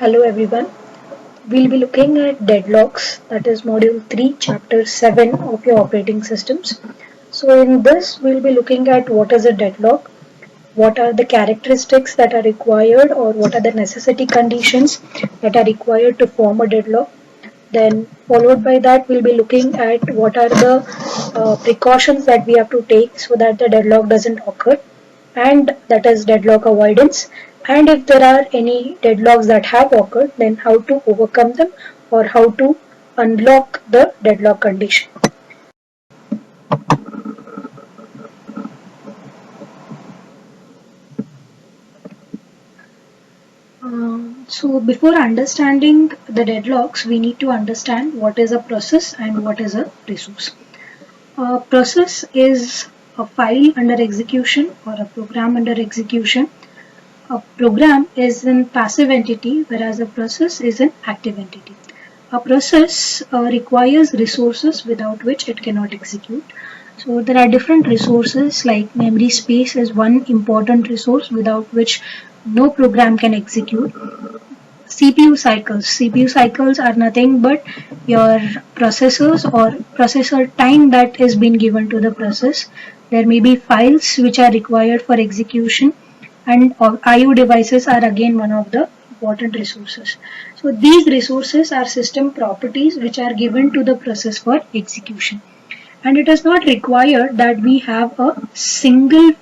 Hello everyone. We'll be looking at deadlocks, that is module 3, chapter 7 of your operating systems. So in this we'll be looking at what is a deadlock, what are the characteristics that are required or what are the necessity conditions that are required to form a deadlock. Then followed by that we'll be looking at what are the precautions that we have to take so that the deadlock doesn't occur, and that is deadlock avoidance, and if there are any deadlocks that have occurred, then how to overcome them or how to unlock the deadlock condition. So before understanding the deadlocks, we need to understand what is a process and what is a resource. A process is a file under execution or a program under execution. A program is an passive entity, whereas a process is an active entity. A process requires resources without which it cannot execute. So there are different resources, like memory space is one important resource without which no program can execute. CPU cycles. CPU cycles are nothing but your processors or processor time that is being given to the process. There may be files which are required for execution, and IO devices are again one of the important resources. So these resources are system properties which are given to the process for execution. And it is not required that we have a single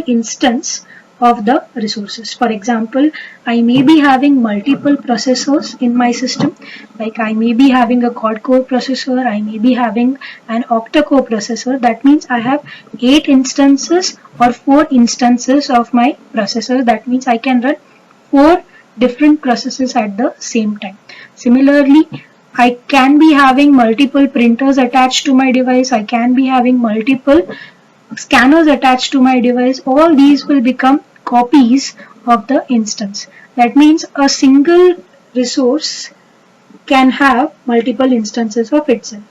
instance of the resources. For example, I may be having multiple processors in my system, like I may be having a quad core processor, I may be having an octa core processor. That means I have 8 instances or 4 instances of my processor. That means I can run 4 different processes at the same time. Similarly, I can be having multiple printers attached to my device, I can be having multiple scanners attached to my device. All these will become copies of the instance. That means a single resource can have multiple instances of itself.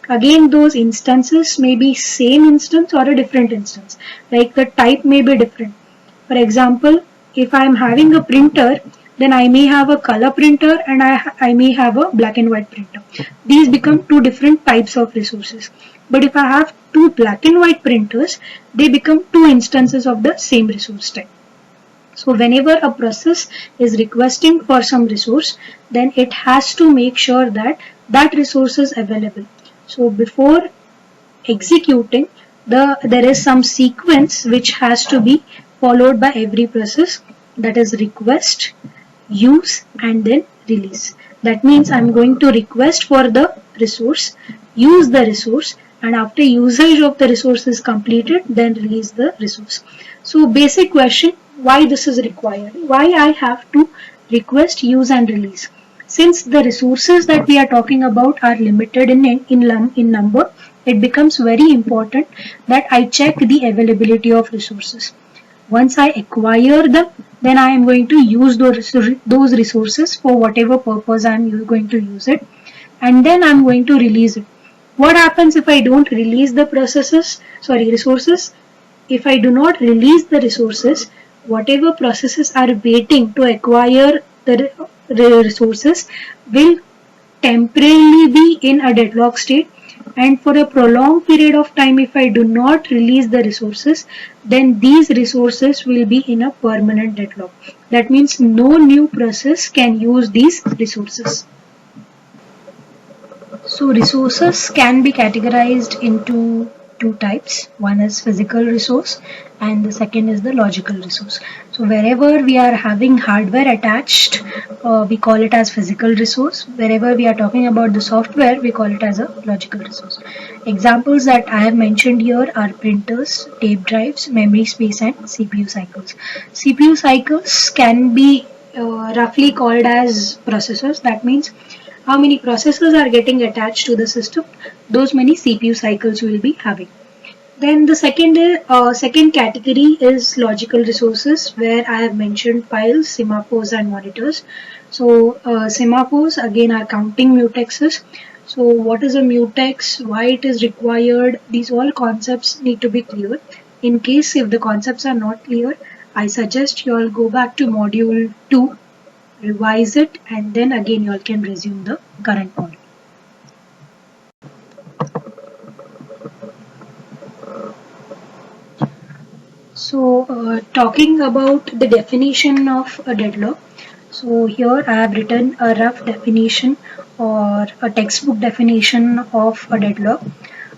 Again, those instances may be same instance or a different instance, like the type may be different. For example, if I am having a printer, then I may have a color printer and I may have a black and white printer. These become two different types of resources. But if I have two black and white printers, they become two instances of the same resource type. So whenever a process is requesting for some resource, then it has to make sure that that resource is available. So before executing, there is some sequence which has to be followed by every process, that is request, use, and then release. That means I'm going to request for the resource, use the resource, and after usage of the resource is completed, then release the resource. So basic question, why this is required? Why I have to request, use, and release? Since the resources that we are talking about are limited in number, it becomes very important that I check the availability of resources. Once I acquire them, then I am going to use those resources for whatever purpose I am going to use it, and then I am going to release it. What happens if I don't release the resources? If I do not release the resources, whatever processes are waiting to acquire the resources will temporarily be in a deadlock state, and for a prolonged period of time, if I do not release the resources, then these resources will be in a permanent deadlock. That means no new process can use these resources. So resources can be categorized into two types. One is physical resource and the second is the logical resource. So wherever we are having hardware attached, we call it as physical resource. Wherever we are talking about the software, we call it as a logical resource. Examples that I have mentioned here are printers, tape drives, memory space, and CPU cycles. CPU cycles can be roughly called as processors. That means how many processors are getting attached to the system, those many CPU cycles will be having. Then the second category is logical resources, where I have mentioned files, semaphores, and monitors. So semaphores again are counting mutexes. So what is a mutex, why it is required, these all concepts need to be clear. In case if the concepts are not clear, I suggest you all go back to module 2 revise it, and then again you all can resume the current point. So talking about the definition of a deadlock. So here I have written a rough definition or a textbook definition of a deadlock.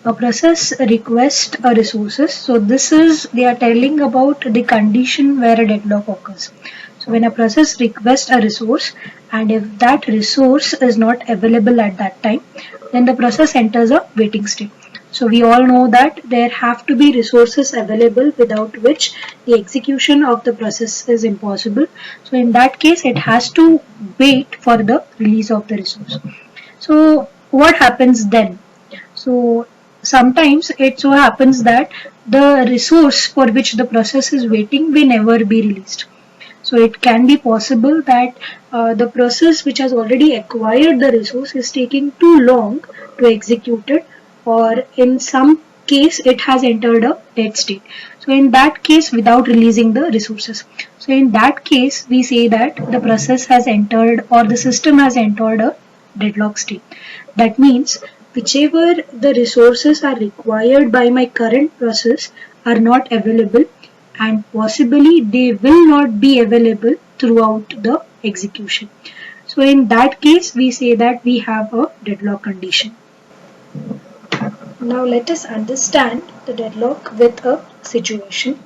A process requests a resources. So this is, they are telling about the condition where a deadlock occurs. So when a process requests a resource, and if that resource is not available at that time, then the process enters a waiting state. So we all know that there have to be resources available without which the execution of the process is impossible. So in that case, it has to wait for the release of the resource. So what happens then? So sometimes it so happens that the resource for which the process is waiting may never be released. So it can be possible that the process which has already acquired the resource is taking too long to execute it, or in some case it has entered a dead state. So in that case, without releasing the resources. So in that case, we say that the process has entered, or the system has entered a deadlock state. That means whichever the resources are required by my current process are not available, and possibly they will not be available throughout the execution. So in that case, we say that we have a deadlock condition. Now let us understand the deadlock with a situation.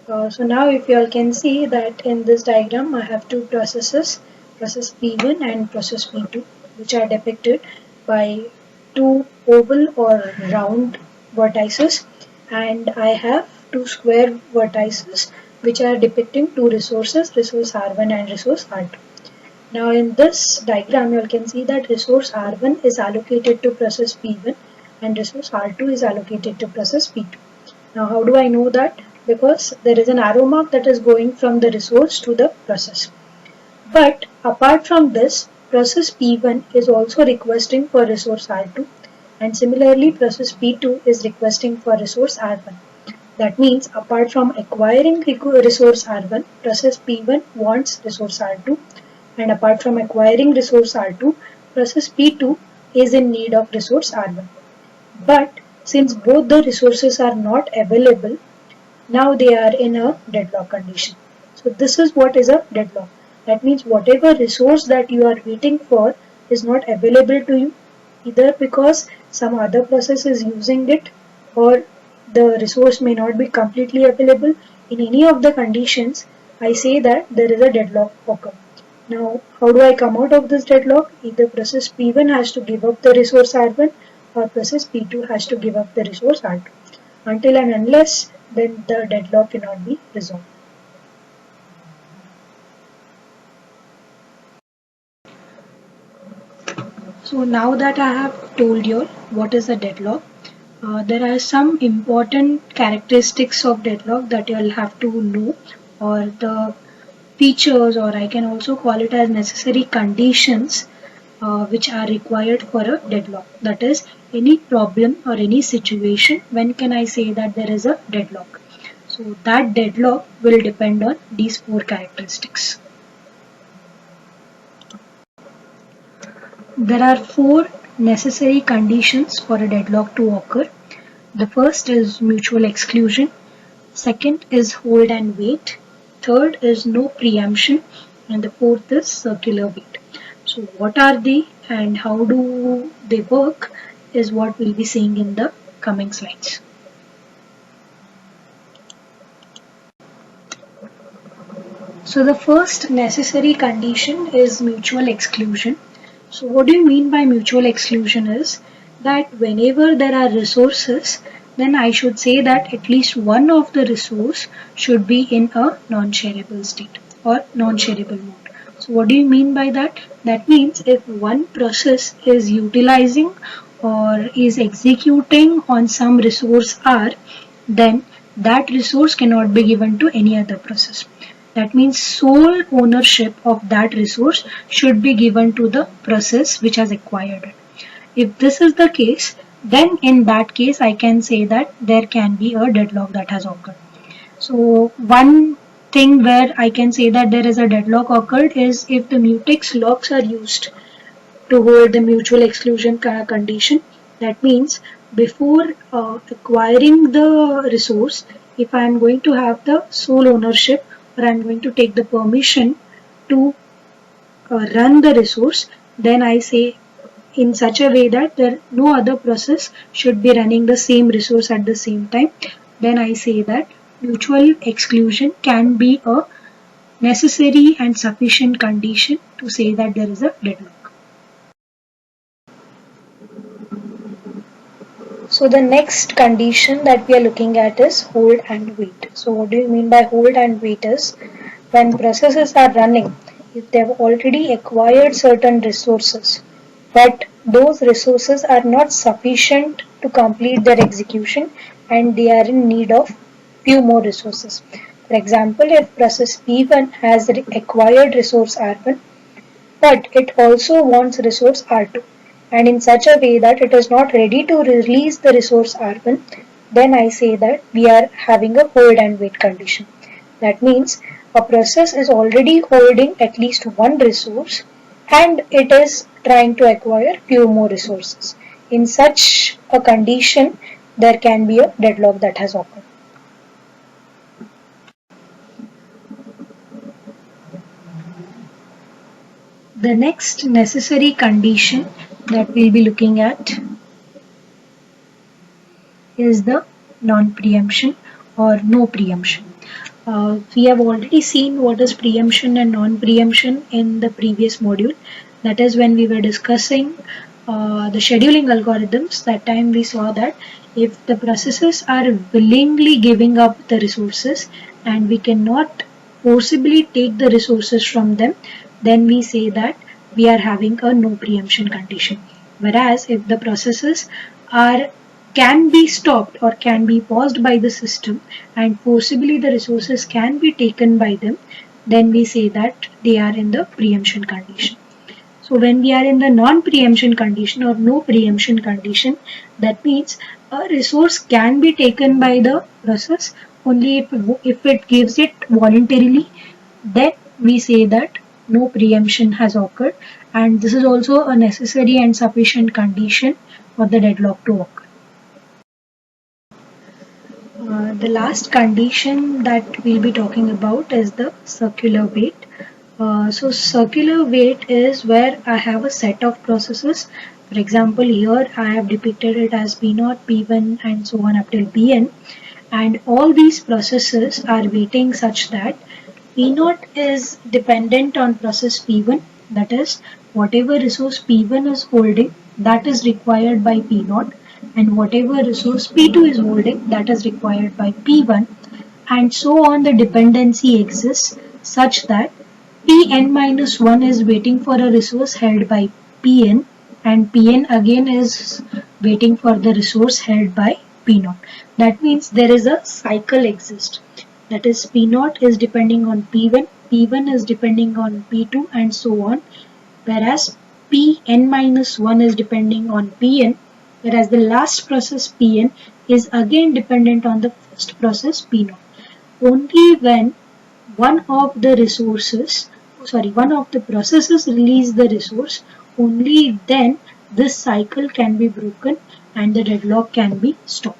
So now if you all can see that in this diagram I have two processes, process P1 and process P2, which are depicted by two oval or round vertices, and I have two square vertices which are depicting two resources, resource R1 and resource R2. Now in this diagram you all can see that resource R1 is allocated to process P1 and resource R2 is allocated to process P2. Now how do I know that? Because there is an arrow mark that is going from the resource to the process. But apart from this, process P1 is also requesting for resource R2, and similarly process P2 is requesting for resource R1. That means apart from acquiring resource R1, process P1 wants resource R2, and apart from acquiring resource R2, process P2 is in need of resource R1. But since both the resources are not available, now they are in a deadlock condition. So this is what is a deadlock. That means whatever resource that you are waiting for is not available to you, either because some other process is using it, or the resource may not be completely available. In any of the conditions, I say that there is a deadlock occur. Now, how do I come out of this deadlock? Either process P1 has to give up the resource R1, or process P2 has to give up the resource R2. Until and unless, then the deadlock cannot be resolved. So now that I have told you what is a deadlock, there are some important characteristics of deadlock that you'll have to know, or the features, or I can also call it as necessary conditions which are required for a deadlock. That is, any problem or any situation, when can I say that there is a deadlock? So that deadlock will depend on these four characteristics. There are four necessary conditions for a deadlock to occur. The first is mutual exclusion. Second is hold and wait. Third is no preemption. And the fourth is circular wait. So what are they and how do they work is what we'll be seeing in the coming slides. So the first necessary condition is mutual exclusion. So what do you mean by mutual exclusion is that whenever there are resources, then I should say that at least one of the resource should be in a non-shareable state or non-shareable mode. So what do you mean by that? That means if one process is utilizing or is executing on some resource R, then that resource cannot be given to any other process. That means sole ownership of that resource should be given to the process which has acquired it. If this is the case, then in that case I can say that there can be a deadlock that has occurred. So one thing where I can say that there is a deadlock occurred is if the mutex locks are used to hold the mutual exclusion condition. That means before acquiring the resource, if I am going to have the sole ownership or I am going to take the permission to run the resource, then I say in such a way that no other process should be running the same resource at the same time. Then I say that mutual exclusion can be a necessary and sufficient condition to say that there is a deadlock. So the next condition that we are looking at is hold and wait. So what do you mean by hold and wait is when processes are running, if they have already acquired certain resources, but those resources are not sufficient to complete their execution and they are in need of few more resources. For example, if process P1 has acquired resource R1, but it also wants resource R2 and in such a way that it is not ready to release the resource R1, then I say that we are having a hold and wait condition. That means a process is already holding at least one resource and it is trying to acquire few more resources. In such a condition, there can be a deadlock that has occurred. The next necessary condition that we'll be looking at is the non-preemption or no preemption. We have already seen what is preemption and non-preemption in the previous module. That is when we were discussing the scheduling algorithms. That time we saw that if the processes are willingly giving up the resources and we cannot forcibly take the resources from them, then we say that we are having a no preemption condition. Whereas if the processes can be stopped or can be paused by the system and forcibly the resources can be taken by them, then we say that they are in the preemption condition. So when we are in the non-preemption condition or no preemption condition, that means a resource can be taken by the process only if it gives it voluntarily, then we say that no preemption has occurred, and this is also a necessary and sufficient condition for the deadlock to occur. The last condition that we'll be talking about is the circular wait. So circular wait is where I have a set of processes. For example, here I have depicted it as P0, P1 and so on up till Pn, and all these processes are waiting such that P0 is dependent on process P1, that is whatever resource P1 is holding that is required by P0, and whatever resource P2 is holding that is required by P1, and so on. The dependency exists such that Pn-1 is waiting for a resource held by Pn and Pn again is waiting for the resource held by P0. That means there is a cycle exists. That is P0 is depending on P1, P1 is depending on P2 and so on, whereas Pn-1 is depending on Pn, whereas the last process Pn is again dependent on the first process P0. Only when one of the processes release the resource, only then this cycle can be broken and the deadlock can be stopped.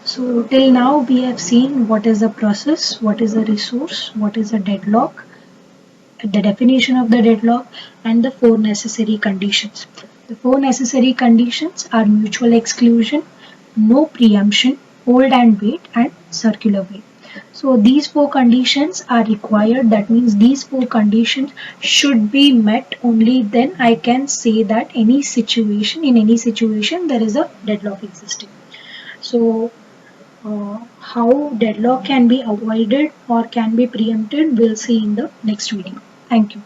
So till now we have seen what is a process, what is a resource, what is a deadlock, the definition of the deadlock, and the 4 necessary conditions. The 4 necessary conditions are mutual exclusion, no preemption, hold and wait, and circular wait. So these 4 conditions are required. That means these 4 conditions should be met, only then I can say that in any situation there is a deadlock existing. So how deadlock can be avoided or can be preempted, we'll see in the next video. Thank you.